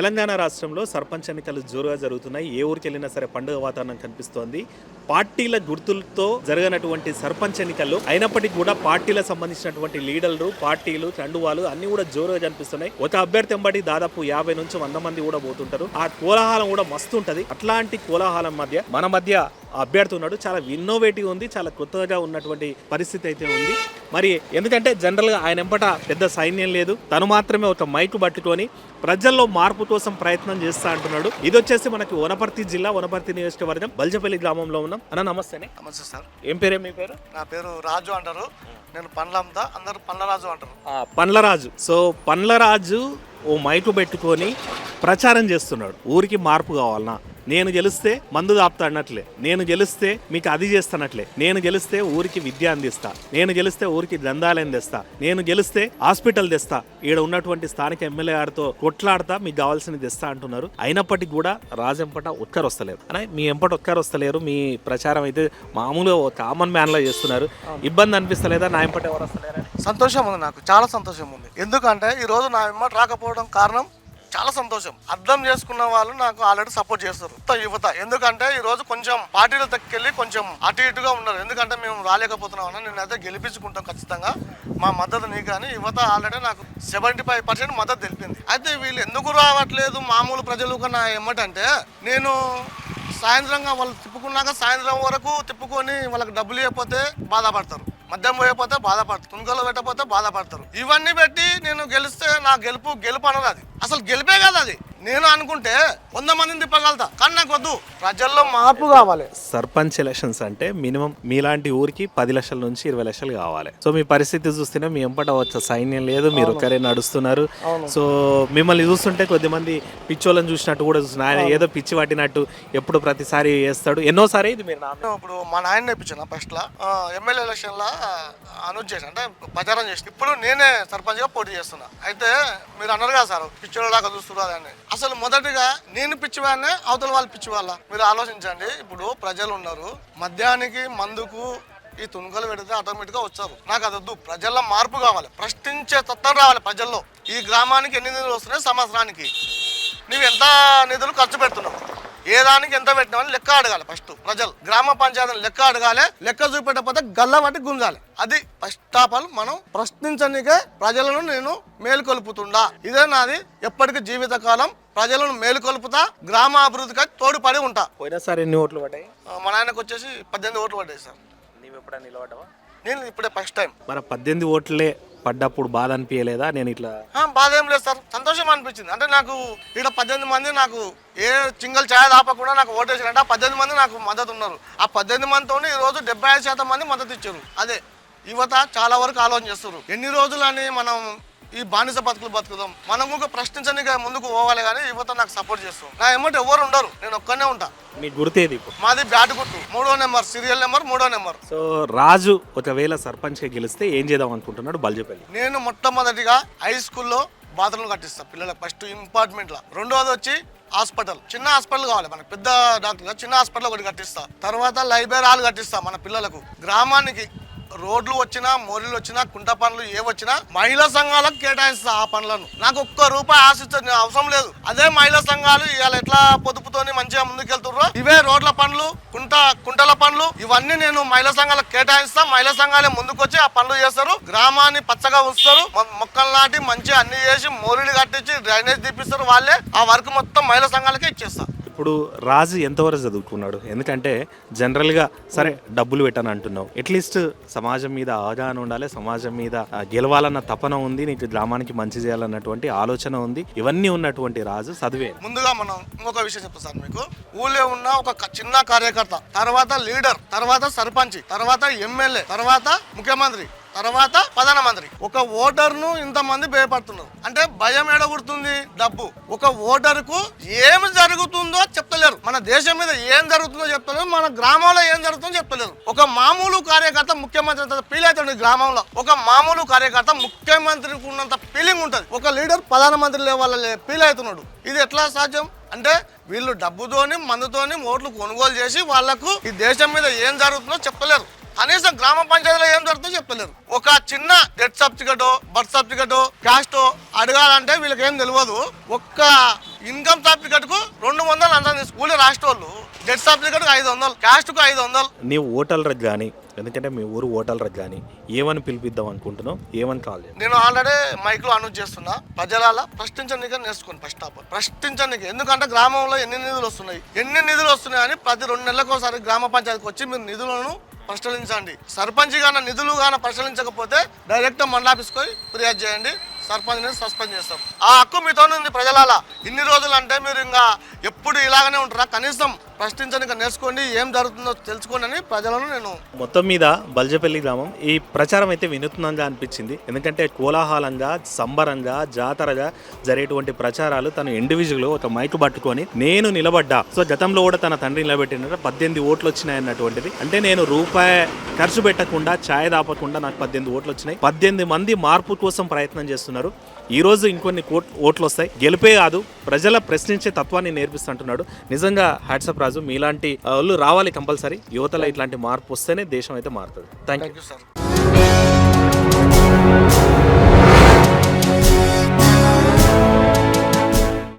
తెలంగాణ రాష్ట్రంలో సర్పంచ్ ఎన్నికలు జోరుగా జరుగుతున్నాయి. ఏ ఊరికి వెళ్ళినా సరే పండుగ వాతావరణం కనిపిస్తోంది. పార్టీల గుర్తులతో జరగనటువంటి సర్పంచ్ ఎన్నికల్లో అయినప్పటికీ కూడా పార్టీలకు సంబంధించినటువంటి లీడర్లు, పార్టీలు, చండువాలు అన్ని కూడా జోరుగా కనిపిస్తున్నాయి. ఒక అభ్యర్థి ఎంబడి దాదాపు 50 నుంచి 100 మంది కూడా పోతుంటారు. ఆ కోలాహలం కూడా మస్తు ఉంటది. అట్లాంటి కోలాహలం మన మధ్య అభ్యర్థి ఉన్నాడు. చాలా ఇన్నోవేటివ్ ఉంది, చాలా కొత్తగా ఉన్నటువంటి పరిస్థితి అయితే ఉంది. మరి ఎందుకంటే జనరల్గా ఆయన ఎంపట పెద్ద సైన్యం లేదు, తను మాత్రమే ఒక మైకు పట్టుకొని ప్రజల్లో మార్పు కోసం ప్రయత్నం చేస్తా అంటున్నాడు. ఇది వచ్చేసి మనకి వనపర్తి జిల్లా, వనపర్తి నియోజకవర్గం బల్జపల్లి గ్రామంలో ఉన్నాం. అన్న నమస్తే. నమస్తే సార్. ఏం పేరే మీ పేరు? నా పేరు రాజు అంటారు. నేను పండ్ల అమ్ముతా, అందరూ పండ్లరాజు అంటారు. పండ్లరాజు. సో పండ్లరాజు ఓ మైకు పెట్టుకొని ప్రచారం చేస్తున్నాడు. ఊరికి మార్పు కావాలన్నా, నేను గెలిస్తే మందు దాపుతా అన్నట్లే, నేను గెలిస్తే మీకు అది చేస్తానట్లే, నేను గెలిస్తే ఊరికి విద్య అందిస్తా, నేను గెలిస్తే ఊరికి దందాలయం తెస్తా, నేను గెలిస్తే హాస్పిటల్ తెస్తా, ఈడ ఉన్నటువంటి స్థానిక ఎమ్మెల్యే గారితో కొట్లాడతా, మీకు కావాల్సింది తెస్తా అంటున్నారు. అయినప్పటికీ కూడా రాజంపట ఒక్కరు వస్తలేరు. అని మీ ఎంపట ఒక్కరు వస్తలేరు. మీ ప్రచారం అయితే మామూలుగా కామన్ మ్యాన్ లా చేస్తున్నారు. ఇబ్బంది అనిపిస్తలేదా? నా ఎంపట ఎవరు వస్తలేరు? సంతోషం ఉంది, నాకు చాలా సంతోషం ఉంది. ఎందుకంటే ఈ రోజు నా వెంబట రాకపోవడం కారణం చాలా సంతోషం. అర్థం చేసుకున్న వాళ్ళు నాకు ఆల్రెడీ సపోర్ట్ చేస్తారు, యువత. ఎందుకంటే ఈ రోజు కొంచెం పార్టీలు తక్కెళ్ళి కొంచెం అటు ఇటుగా ఉన్నారు. ఎందుకంటే మేము రాలేకపోతున్నాం అన్న, నేనైతే గెలిపించుకుంటాం ఖచ్చితంగా. మా మద్దతు నీకు కానీ యువత ఆల్రెడీ నాకు 75% మద్దతు తెలిపింది. అయితే వీళ్ళు ఎందుకు రావట్లేదు మామూలు ప్రజలు కన్నా ఏమంటే, నేను సాయంత్రంగా వాళ్ళు తిప్పుకున్నాక సాయంత్రం వరకు తిప్పుకొని వాళ్ళకి డబ్బులు ఇవ్వకపోతే బాధపడతారు, మద్యం పోయకపోతే బాధపడతారు, తుణుకలు పెట్టకపోతే బాధపడతారు. ఇవన్నీ పెట్టి నేను గెలిస్తే నా గెలుపు అనదు. అది అసలు గెలిపే కాదు. అది నేను అనుకుంటే 100 మందిని తిప్పగలుగుతా, కానీ నాకు వద్దు. ప్రజల్లో మార్పు కావాలి. సర్పంచ్ ఎలక్షన్స్ అంటే మినిమం మీలాంటి ఊరికి 10 లక్షల నుంచి 20 లక్షలు కావాలి. సో మీ పరిస్థితి చూస్తేనే మీ ఎంపట వచ్చే సైన్యం లేదు, మీరు ఒక్కరే నడుస్తున్నారు. సో మిమ్మల్ని చూస్తుంటే కొద్దిమంది పిచ్చోళ్ళని చూసినట్టు కూడా చూస్తున్నారు. ఆయన ఏదో పిచ్చి పట్టినట్టు ఎప్పుడు ప్రతిసారి వేస్తాడు. ఎన్నోసారి ఇది మీరు ఇప్పుడు మా నాయన నేర్పించిన ఫస్ట్ లా ఎమ్మెల్యే ఎలక్షన్ లా అనౌన్స్ చేసి అంటే ప్రచారం చేసి ఇప్పుడు నేనే సర్పంచ్ గా పోటీ చేస్తున్నా. అయితే మీరు అన్నారు కదా సార్ పిచ్చోళ్ళ దాకా చూస్తున్నారు అని. అసలు మొదటిగా నేను పిచ్చివాడినే, అవతల వాళ్ళు పిచ్చివాళ్ళ. మీరు ఆలోచించండి. ఇప్పుడు ప్రజలు ఉన్నారు, మద్యానికి మందుకు ఈ తుణుకలు పెడితే ఆటోమేటిక్గా వచ్చారు. నాకు అది వద్దు. ప్రజల్లో మార్పు కావాలి, ప్రశ్నించే తత్వం రావాలి ప్రజల్లో. ఈ గ్రామానికి ఎన్ని నిధులు వస్తున్నాయి సంవత్సరానికి, నువ్వు ఎంత నిధులు ఖర్చు పెడుతున్నావు, ఏ దానికి ఎంత పెట్టినామని లెక్క అడగాలి. ఫస్ట్ ప్రజలు గ్రామ పంచాయతీని లెక్క అడగాలి. లెక్క చూపెట్టకపోతే గల్ల పట్టి గుంజాలి. అది ఫస్ట్ ఆఫ్ ఆల్ మనం ప్రశ్నించనికే ప్రజలను నేను మేలుకొల్పుతుండా. ఇదే నాది ఎప్పటికీ జీవితకాలం. ప్రజలను మేలుకొల్పుతా, గ్రామ అభివృద్ధికి తోడుపడి ఉంటా. పోయినసారి ఎన్ని ఓట్లు పడ్డాయి? మా నాయనకు వచ్చేసి 18 ఓట్లు పడ్డాయి సార్. నీవు ఎప్పుడైనా నిలబడ్డావా? నేను ఇప్పుడే ఫస్ట్ టైం. మరి 18 ఓట్లే పడ్డప్పుడు బాధ అనిపించలేదా? నేను ఇట్లా బాధ ఏం లేదు సార్, సంతోషం అనిపించింది. అంటే నాకు ఇక్కడ 18 మంది నాకు ఏ చింగల్ ఛాయ దాపకుండా నాకు ఓటేసారంటే ఆ 18 మంది నాకు మద్దతు ఉన్నారు. ఆ 18 మందితో ఈరోజు 75% మంది మద్దతు ఇచ్చారు. అదే యువత చాలా వరకు ఆలోచన చేస్తారు. ఎన్ని రోజులని మనం ఈ బానిస బతుకులు బతుకుదాం, మనం కూడా ప్రశ్నించడానికి ముందుకు పోవాలి. కానీ యువత నాకు సపోర్ట్ చేస్తాం. నా ఏమంటే ఎవరు ఉండరు, నేను ఒక్కనే ఉంటా. మీ గుర్తేది? మాది బ్యాట్ గుర్తు, 3వ నెంబర్, సీరియల్ నెంబర్ 3వ నెంబర్. సో రాజు ఒకవేళ సర్పంచ్ గా గెలిస్తే ఏం చేద్దాం అనుకుంటున్నాడు బల్జపల్లి? నేను మొట్టమొదటిగా హై స్కూల్లో బాత్రూమ్లు కట్టిస్తా పిల్లలకు, ఫస్ట్ ఇంపార్ట్మెంట్ లా. రెండోది వచ్చి హాస్పిటల్, చిన్న హాస్పిటల్ కావాలి మనకు, పెద్ద డాక్టర్ చిన్న హాస్పిటల్ ఒకటి కట్టిస్తా. తర్వాత లైబ్రరీ హాల్ కట్టిస్తా మన పిల్లలకు. గ్రామానికి రోడ్లు వచ్చినా, మోరీలు వచ్చినా, కుంట పనులు ఏ వచ్చినా మహిళా సంఘాలకు కేటాయిస్తా. ఆ పనులను నాకు ఒక్క రూపాయి ఆశించే అవసరం లేదు. అదే మహిళా సంఘాలు ఇవాళ ఎట్లా పొదుపుతోని మంచిగా ముందుకెళ్తుర్రో, ఇవే రోడ్ల పనులు, కుంటల పనులు, ఇవన్నీ నేను మహిళా సంఘాలకు కేటాయిస్తా. మహిళా సంఘాలే ముందుకొచ్చి ఆ పనులు చేస్తారు. గ్రామాన్ని పచ్చగా ఉంచుతారు, మొక్కలు నాటి మంచిగా అన్ని చేసి మోరీలు కట్టించి డ్రైనేజ్ తీపిస్తారు. వాళ్ళే ఆ వర్క్ మొత్తం మహిళా సంఘాలకే ఇచ్చేస్తా. ఇప్పుడు రాజు ఎంతవరకు చదువుకున్నాడు? ఎందుకంటే జనరల్గా సరే డబ్బులు పెట్టాను అంటున్నావు, అట్లీస్ట్ సమాజం మీద అవగాహన ఉండాలి, సమాజం మీద గెలవాలన్న తపన ఉంది, నీకు గ్రామానికి మంచి చేయాలన్నటువంటి ఆలోచన ఉంది. ఇవన్నీ ఉన్నటువంటి రాజు చదివే. ముందుగా మనం ఇంకొక విషయం చెప్తాను సార్ మీకు. ఊళ్ళో ఉన్న ఒక చిన్న కార్యకర్త, తర్వాత లీడర్, తర్వాత సర్పంచ్, తర్వాత ఎమ్మెల్యే, తర్వాత ముఖ్యమంత్రి, తర్వాత ప్రధానమంత్రి. ఒక ఓటర్ను ఇంతమంది భయపడుతున్నారు అంటే భయం ఎడగొడుతుంది డబ్బు. ఒక ఓటర్కు ఏమి జరుగుతుందో చెప్తలేరు, మన దేశం మీద ఏం జరుగుతుందో చెప్తలేరు, మన గ్రామంలో ఏం జరుగుతుందో చెప్తలేరు. ఒక మామూలు కార్యకర్త ముఖ్యమంత్రి ఫీల్ అవుతుంది. గ్రామంలో ఒక మామూలు కార్యకర్త ముఖ్యమంత్రికి ఉన్నంత ఫీలింగ్ ఉంటుంది. ఒక లీడర్ ప్రధానమంత్రి లెవెల్ ఫీల్ అవుతున్నాడు. ఇది ఎట్లా సాధ్యం అంటే వీళ్ళు డబ్బుతోని మందుతోని ఓట్లు కొనుగోలు చేసి వాళ్లకు ఈ దేశం మీద ఏం జరుగుతుందో చెప్పలేరు. కనీసం గ్రామ పంచాయతీలో ఏం జరుగుతుందో చెప్పలేరు. ఒక చిన్న death certificate, birth certificate, caste అడగాలంటే వీళ్ళకి ఏం తెలియదు. ఒక్క ఇన్కమ్ సర్టిఫికెట్ కు 200 అంతా స్కూల్ రాష్ట్రోళ్ళు, డెత్ సర్టిఫికెట్ 500, క్యాస్ట్ కు 500. నీవు ఓటర్లకు కానీ, ఎందుకంటే మీ ఊరు ఓటర్లకు కానీ ఏమని పిలిపిద్దాం అనుకుంటున్నావు, ఏమని కాల్ చేయాలి? నేను ఆల్రెడీ మైక్ లో అనౌన్స్ చేస్తున్నా, ప్రజల ప్రశ్నించడానికి నేర్చుకోండి. ఫస్ట్ ఆఫ్ ఆల్ ప్రశ్నించడానికి, ఎందుకంటే గ్రామంలో ఎన్ని నిధులు వస్తున్నాయని ప్రతి 2 నెలలకు ఒకసారి గ్రామ పంచాయతీకి వచ్చి మీరు నిధులను పరిశీలించండి. సర్పంచ్ గాన నిధులు గాన పరిశీలించకపోతే డైరెక్ట్ మండలాఫీస్కి పోయి ఫిర్యాదు చేయండి, సర్పంచ్ని సస్పెండ్ చేస్తాం. ఆ హక్కు మీతోనే ఉంది ప్రజలాల. ఇన్ని రోజులు అంటే మీరు ఇంకా ఎప్పుడు ఇలాగనే ఉంటారా? కనీసం ప్రశ్నించడానికి నేర్చుకోండి, ఏం జరుగుతుందో తెలుసుకోండి అని ప్రజలను నేను మొత్తం మీద బల్జపల్లి గ్రామం ఈ ప్రచారం అయితే వినూత్నంగా అనిపించింది. ఎందుకంటే కోలాహలంగా, సంబరంగా, జాతరగా జరిగేటువంటి ప్రచారాలు తను ఇండివిజువల్ ఒక మైక్ పట్టుకొని నేను నిలబడ్డా. సో గతంలో కూడా తన తండ్రి నిలబెట్టిన 18 ఓట్లు వచ్చినాయి అన్నటువంటిది. అంటే నేను రూపాయి ఖర్చు పెట్టకుండా, ఛాయ్ దాపకుండా నాకు 18 ఓట్లు వచ్చినాయి. 18 మంది మార్పు కోసం ప్రయత్నం చేస్తున్నారు. ఈ రోజు ఇంకొన్ని ఓట్లు వస్తాయి. గెలిపే కాదు, ప్రజల ప్రశ్నించే తత్వాన్ని నేర్పిస్తుంటున్నాడు. నిజంగా హ్యాట్సప్ రాజు, మీలాంటి వాళ్ళు రావాలి కంపల్సరీ. యువతలో ఇట్లాంటి మార్పు వస్తేనే దేశం అయితే మారుతుంది. Thank you sir.